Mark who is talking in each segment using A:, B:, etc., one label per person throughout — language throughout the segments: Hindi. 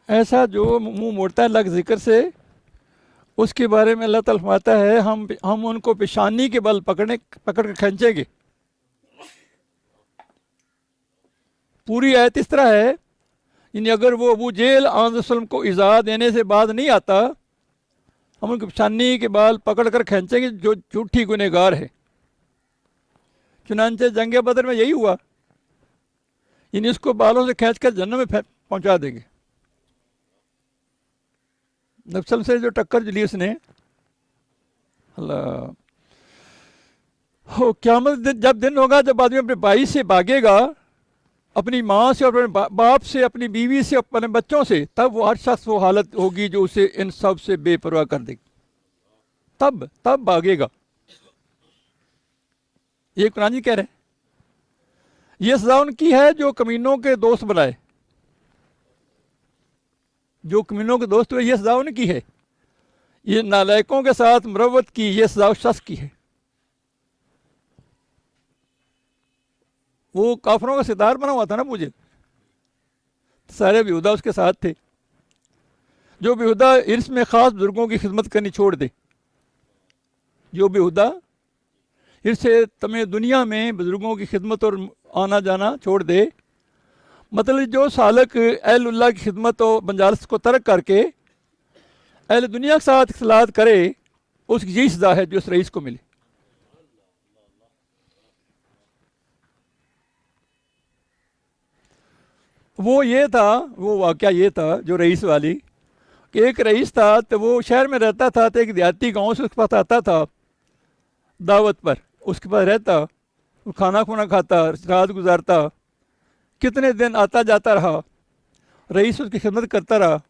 A: ऐसा जो मुंह मोड़ता है लग जिक्र से, उसके बारे में अल्लाह ताला फरमाता है हम उनको पेशानी के बल पकड़ के खींचेंगे। पूरी आयत इस तरह है, यानी अगर वो अबू जेल आज़म को इज़ा देने से बाद नहीं आता, हम उनकी पेशानी के बाल पकड़ कर खींचेंगे जो झूठी गुनहगार है। चुनांचे जंग बदर में यही हुआ, यानी उसको बालों से खींच कर जन्नत में पहुंचा देंगे। नफसल से जो टक्कर ली उसने, अल्लाह हो क़यामत जब दिन होगा जब आदमी अपने भाई से भागेगा, अपनी माँ से और अपने बाप से, अपनी बीवी से, अपने बच्चों से, तब वो हर शख्स वो हालत होगी जो उसे इन सब से बेपरवाह कर देगी। तब भागेगा। ये कुरान जी कह रहे हैं। ये सजा उनकी है जो कमीनों के दोस्त बनाए, जो कमीनों के दोस्त हुए, ये सजा उनकी है। ये नालायकों के साथ मुरव्वत की ये सजा उस शख्स की है। वो काफरों का सितार बना हुआ था ना मुझे, सारे बेहुदा उसके साथ थे। जो बेहुदा इर्स में ख़ास बुजुर्गों की खिदमत करनी छोड़ दे, जो बेहुदा इर्स से तमें दुनिया में बुजुर्गों की खिदमत और आना जाना छोड़ दे, मतलब जो सालक अहलुल्लाह की खिदमत और बंजारस को तर्क करके अहल दुनिया के साथ इख्तिलात करे, उसकी यही सजा है जो उस रईस को मिली। वो ये था, वो वाक़या ये था जो रईस वाली, कि एक रईस था तो वो शहर में रहता था, तो एक देहाती गांव से उसके पास आता था दावत पर, उसके पास रहता, वो खाना खुना खाता, रात गुजारता। कितने दिन आता जाता रहा, रईस उसकी खिदमत करता रहा।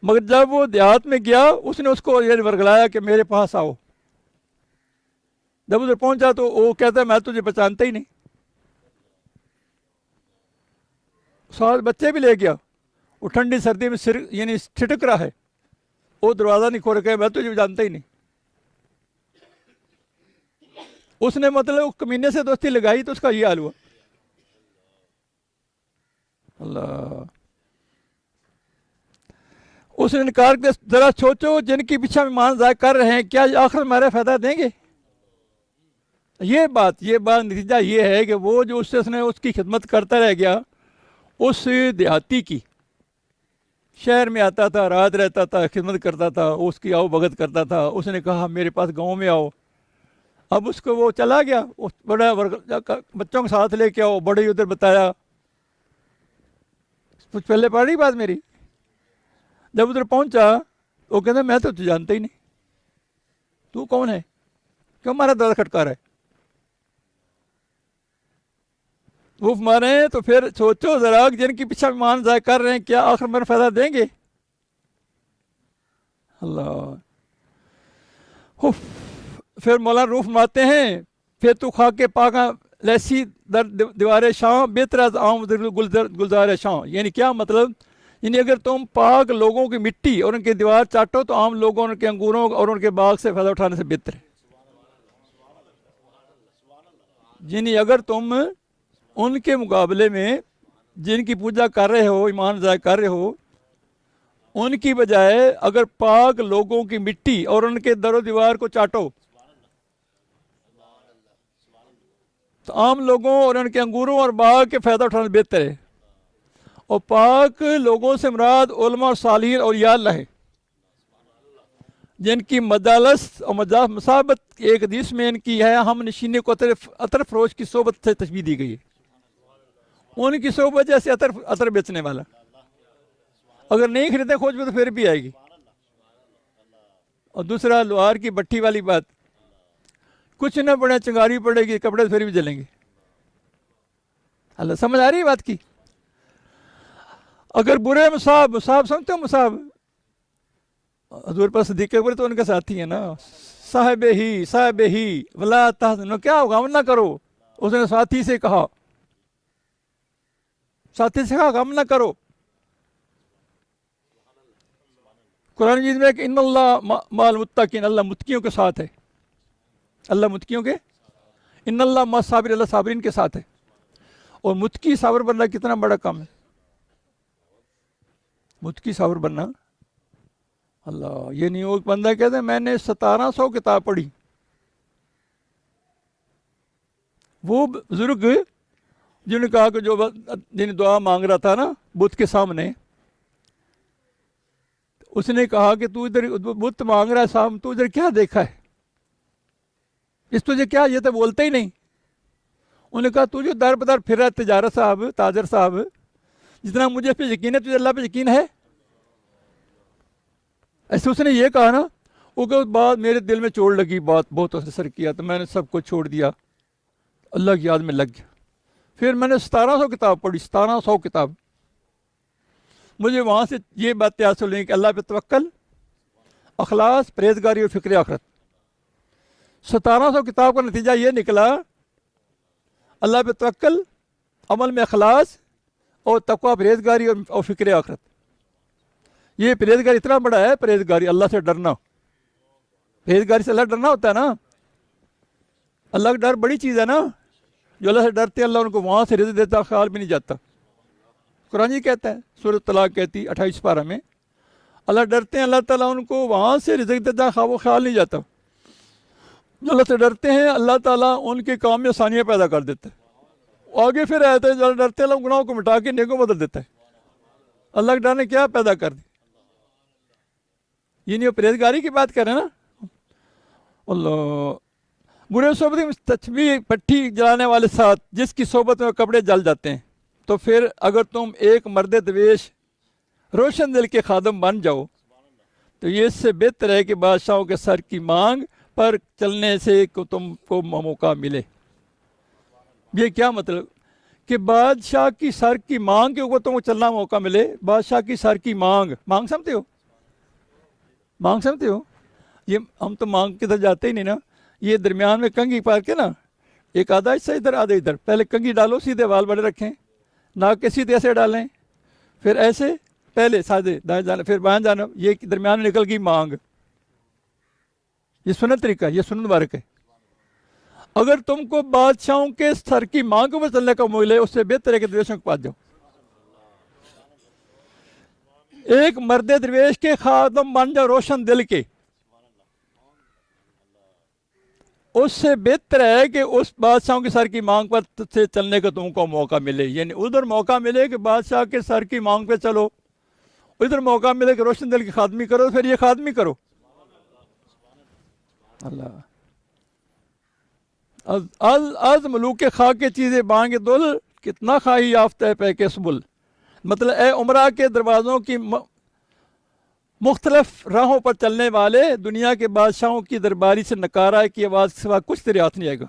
A: मगर जब वो देहात में गया, उसने उसको ये वर्गलाया कि मेरे पास आओ। जब उधर पहुंचा तो वो कहता मैं तुझे पहचानता ही नहीं। साथ बच्चे भी ले गया, वो ठंडी सर्दी में सिर यानी छिटक रहा है, वो दरवाज़ा नहीं खोल के, मैं तुझे जानता ही नहीं। उसने मतलब उस कमीने से दोस्ती लगाई तो उसका ये हाल हुआ। अल्लाह, उसने इनकार कर, जरा सोचो जिनके पीछे ईमान ज़ाहिर कर रहे हैं, क्या आखिर हमारा फ़ायदा देंगे? ये बात नतीजा ये है कि वो जो उससे उसने उसकी खिदमत करता रह गया, उस देहाती की, शहर में आता था, रात रहता था, खिदमत करता था, उसकी आओ भगत करता था। उसने कहा मेरे पास गांव में आओ। अब उसको वो चला गया, उस बड़ा बच्चों के साथ लेके आओ, बड़े उधर बताया। कुछ पहले पढ़ रही बात मेरी। जब उधर पहुंचा वो कहता मैं तो तुझे जानता ही नहीं, तू कौन है, क्यों हमारा दरवाजा खटका रहा है? वो मारे तो फिर सोचो जरा, जिनके पीछे ईमान ज़ाहिर कर रहे हैं, क्या आखिर मेरा फ़ायदा देंगे? अल्लाह। फिर मौलाना रूफ मारते हैं, फिर तो खा के पाका लैसी दर दीवार शां बेतराज आम गुलजार शां। यानी क्या मतलब, यानी अगर तुम पाक लोगों की मिट्टी और उनकी दीवार चाटो तो आम लोगों उनके अंगूरों और उनके बाग से फ़ायदा उठाने से बेहतर है। यानी अगर तुम उनके मुकाबले में जिनकी पूजा कर रहे हो, ईमान ज़ाहिर कर रहे हो, उनकी बजाय अगर पाक लोगों की मिट्टी और उनके दरो दीवार को चाटो तो आम लोगों और उनके अंगूरों और बाग के फ़ायदा उठाना बेहतर है। और पाक लोगों से मुराद उलमा और सालीन और या अल्लाह है, जिनकी मजालस और मसाबत एक हदीस में इनकी है, हम नशीने को अतर फरोश की सोबत से तशबीह दी गई है। उनकी सोबत जैसे अतर बेचने वाला, अगर नहीं खरीदे खोज में तो फिर भी आएगी। और दूसरा लोहार की भट्टी वाली बात, कुछ ना पड़े चिंगारी पड़ेगी, कपड़े फिर भी जलेंगे। अल्लाह, समझ आ रही है बात की? अगर बुरे मुसाब समझते हो, मुसाब हजूर पर सदीक़ अकबर तो उनके साथी है ना, साहिब ही वला तहज़नो, क्या होगा गम ना करो। उसने साथी से कहा गम ना करो। कुरान मजीद में कि इन्नल्लाह माल मुत्तकीन, अल्लाह मुत्तकियों के साथ है। अल्लाह मुत्तकियों के, इन्नल्लाह मा साबिर, अल्लाह साबिरीन के साथ है। और मुत्तकी साबिर बनना कितना बड़ा काम है। बुत की सावर बनना। अल्लाह, ये नहीं, वो बंदा कहते हैं मैंने 1700 किताब पढ़ी। वो बुजुर्ग जिन्होंने कहा कि जो जिन दुआ मांग रहा था ना बुत के सामने, उसने कहा कि तू इधर बुत मांग रहा है सामने, तू इधर क्या देखा है, इस तुझे क्या, ये तो बोलते ही नहीं। उन्होंने कहा तू जो दर बदर फिर रहा है तिजारत साहब, ताजर साहब, जितना मुझे पे यकीन है तुझे अल्लाह पे यकीन है? ऐसे उसने ये कहा ना, वो बाद मेरे दिल में चोट लगी, बात बहुत असर किया, तो मैंने सब कुछ छोड़ दिया, अल्लाह की याद में लग गया। फिर मैंने 1700 किताब पढ़ी, 1700 किताब। मुझे वहाँ से ये बातें हासिल हुई कि अल्लाह पे तवक्कल, अखलास, परहेजगारी और फ़िक्र आखिरत। 1700 किताब का नतीजा ये निकला, अल्लाह पे तवक्कल, अमल में अखलास और तक़वा, परहेजगारी और फ़िक्र आखिरत। ये परहेजगारी इतना बड़ा है, परहेजगारी अल्लाह से डरना, परहेजगारी से अल्लाह डरना होता है ना। अल्लाह का डर बड़ी चीज़ है ना, जो अल्लाह से डरते हैं अल्लाह उनको वहाँ से रिज़्क़ देता, ख्याल भी नहीं जाता। कुरान जी कहता है, सूरत तलाक कहती 28 पारा में, अल्लाह डरते हैं अल्लाह ताला उनको वहाँ से रिज़्क़ देता, वो ख्याल नहीं जाता। जो अल्लाह से डरते हैं अल्लाह ताला उनके काम में आसानियाँ पैदा कर देता है। आगे फिर आते हैं जो डरते हैं गुनाहों को मिटा के नेकों बदल देता है। अल्लाह के डर ने क्या पैदा कर दी? ये नहीं, परहेजगारी की बात करें ना। अल्लाह, बुरे सोबत में तस्बीह पट्टी जलाने वाले साथ जिसकी सोबत में कपड़े जल जाते हैं, तो फिर अगर तुम एक मर्द दवेश रोशन दिल के खादम बन जाओ तो ये इससे बेहतर है कि बादशाहों के सर की मांग पर चलने से को तुमको मौका मिले। ये क्या मतलब कि बादशाह की सर की मांग के ऊपर तुमको चलना मौका मिले। बादशाह की सर की मांग, मांग समझते हो? मांग समझते हो? ये हम तो मांग किधर जाते ही नहीं ना। ये दरमियान में कंघी पार के ना, एक आधा हिस्सा इधर आधा इधर, पहले कंघी डालो, सीधे बाल बड़े रखें, नाक के सीधे ऐसे डालें, फिर ऐसे पहले साधे दाएं जाना, फिर बाएं जाना, ये दरमियान में निकल गई मांग। ये सुन्नत तरीका, ये सुन्नत मुबारक है। अगर तुमको बादशाहों के सर की मांग पर चलने का मिले, उससे बेहतर है कि दरवेशों के पास जाओ। एक मर्द दरवेश के खादम बन जाओ रोशन दिल के, उससे बेहतर है कि उस बादशाहों के सर की मांग पर से चलने का तुमको मौका मिले। यानी उधर मौका मिले कि बादशाह के सर की मांग पे चलो, इधर मौका मिले कि रोशन दिल की खादमी करो, फिर ये खादमी करो। अल्लाह, अज मलूक के खा के चीज़ें बांगे दुल, कितना खाही याफ्ता है पैके सुबुल। मतलब ए उमरा के दरवाज़ों की मुख्तलिफ राहों पर चलने वाले दुनिया के बादशाहों की दरबारी से नकारा की आवाज़ के सिवा कुछ तेरे हाथ नहीं आएगा।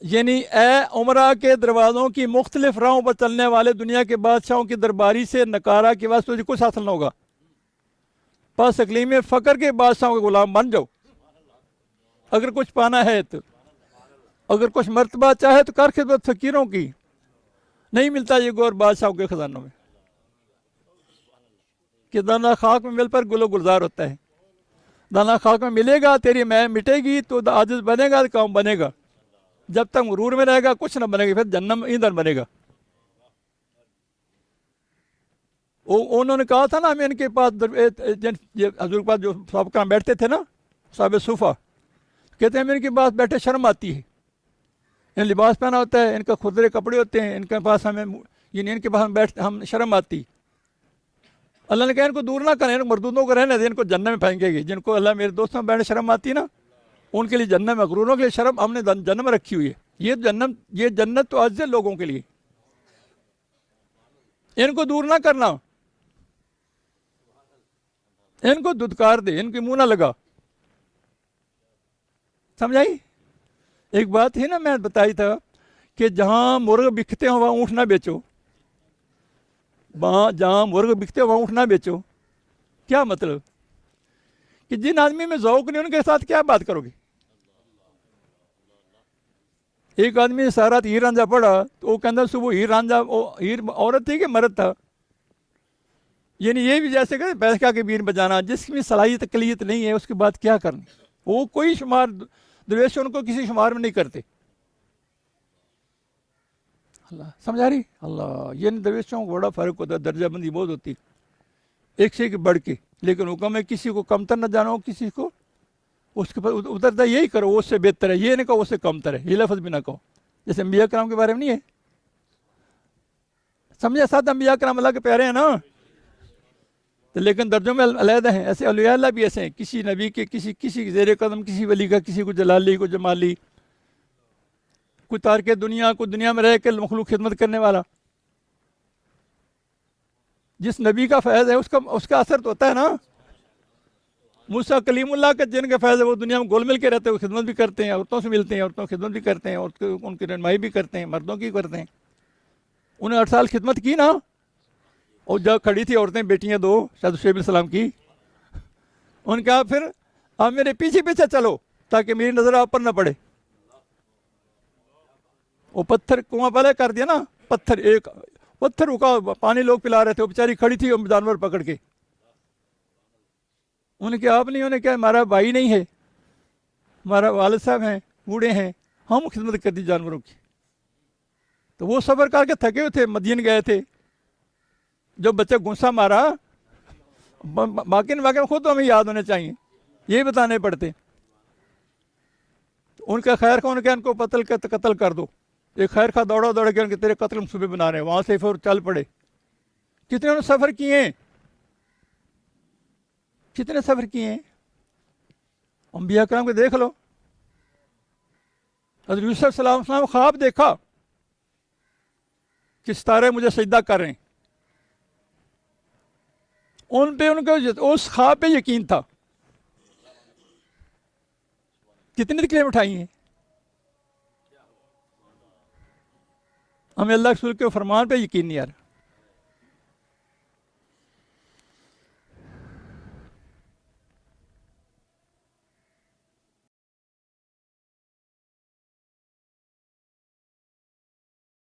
A: यानी ए उमरा के दरवाज़ों की मुख्तलिफ राहों पर चलने वाले दुनिया के बादशाहों की दरबारी से नकारा की आवाज़ तुझे कुछ हासिल ना होगा। बस अकलीम फ़कर के बादशाहों के गुलाम बन जाओ। अगर कुछ पाना है तो, अगर कुछ मर्तबा चाहे तो कर खिदमत फ़कीरों की। नहीं मिलता ये गौर बादशाहों के ख़जानों में कि दाना खाक में मिल पर गुलो गुलजार होता है। दाना खाक में मिलेगा, तेरी मैं मिटेगी तो आजिज़ बनेगा, तो काम बनेगा। जब तक गुरूर में रहेगा कुछ ना बनेगा, फिर जन्नम ईंधन बनेगा। उन्होंने कहा था ना, हमें इनके पास हजूर के पास जो साहब बैठते थे ना, साहब सूफा, कहते हैं हमें इनके पास बैठे शर्म आती है। इन लिबास पहना होता है, इनका खुदरे कपड़े होते हैं, इनके पास हमें यानी इनके पास हम शर्म आती। अल्लाह ने कहा इनको दूर ना करें, मरदूदों को रहने दें, इनको जन्नत में फेंकेगी। जिनको अल्लाह मेरे दोस्तों में बैठने शर्म आती ना, उनके लिए जन्नत, मगरूरों के लिए शर्म हमने जन्नत में रखी हुई है। ये जन्नत तो अज्जल लोगों के लिए, इनको दूर ना करना, इनको दुदकार दे, इनकी मुंह ना लगा। समझाई? एक बात है ना, मैं बताई था कि जहां मुर्ग बिकते हो वहां ऊँट ना बेचो। जहां मुर्ग बिकते हो वहां ऊँट ना बेचो। क्या मतलब कि जिन आदमी में ज़ौक़ नहीं उनके साथ क्या बात करोगे। एक आदमी ने सारा हीर रांझा पढ़ा तो वो कहता सुबह हीर रांझा, हीर औरत थी कि मर्द था। यानी ये भी जैसे कहते पैसा के बीन बजाना, जिसमें सलाहियत अकलियत नहीं है उसके बाद क्या करनी। वो कोई शुमार दरवेश उनको किसी शुमार में नहीं करते। अल्लाह समझा रही अल्लाह। ये दरवेशों को बड़ा फ़र्क होता है, दर्जाबंदी बहुत होती, एक से एक बढ़ के। लेकिन हुक्म है किसी को कमतर न जानो, किसी को उसके पर उतरता यही करो, वो उससे बेहतर है, ये नहीं कहो उससे कमतर है, ये लफ्ज़ भी ना कहो। जैसे अंबिया कराम के बारे में नहीं है, समझे, साथ अंबिया कराम अल्लाह के प्यारे हैं ना, तो लेकिन दर्जों में अलहदा हैं। ऐसे औलिया अल्लाह भी ऐसे हैं, किसी नबी के किसी के ज़ेर कदम, किसी वली का, किसी को जलाली को जमाली, कोई तारके दुनिया को दुनिया में रह के मखलूक खिदमत करने वाला। जिस नबी का फैज़ है उसका असर तो होता है ना। मूसा कलीमुल्लाह का जिनका फैज़ है वो दुनिया में गोल मिल के रहते हैं, वो खिदमत भी करते हैं, औरतों से मिलते हैं, औरतों की खिदमत भी करते हैं, और उनकी रहनुमाई भी करते हैं, मर्दों की करते हैं। उन्हें 8 साल खिदमत की ना, और जब खड़ी थी औरतें बेटियां दो शायद शेब सलाम की, उनका फिर आप मेरे पीछे पीछे चलो ताकि मेरी नज़र आप पर ना पड़े। वो पत्थर कुआं पहले कर दिया ना, पत्थर रुका, पानी लोग पिला रहे थे, वो बेचारी खड़ी थी जानवर पकड़ के। उन्हें क्या, आप नहीं, उन्हें क्या, हमारा भाई नहीं है, हमारा वालिद साहब हैं, बूढ़े हैं, हम खिदमत कर दी जानवरों की। तो वो सब्र करके थके हुए थे, मदीन गए थे, जो बच्चे गुस्सा मारा, बाकी में खुद हमें याद होने चाहिए, ये बताने पड़ते। उनका खैर खा, उनके उनको कत्ल कर दो। एक खैर खा दौड़ा दौड़ के उनके तेरे कत्ल सुबह बना रहे हैं, वहाँ से फिर चल पड़े। कितने उन्होंने सफ़र किए हैं, कितने सफ़र किए हैं। अंबिया कराम को देख लो, हज़रत यूसुफ सलाम ख्वाब देखा कि सितारे मुझे सजदा कर रहे हैं, उन पे उनको उस ख्वाब पे यकीन था। कितनी तकलीफ उठाई हैं, हमें अल्लाह के रसूल के फरमान पे यकीन नहीं आ रहा।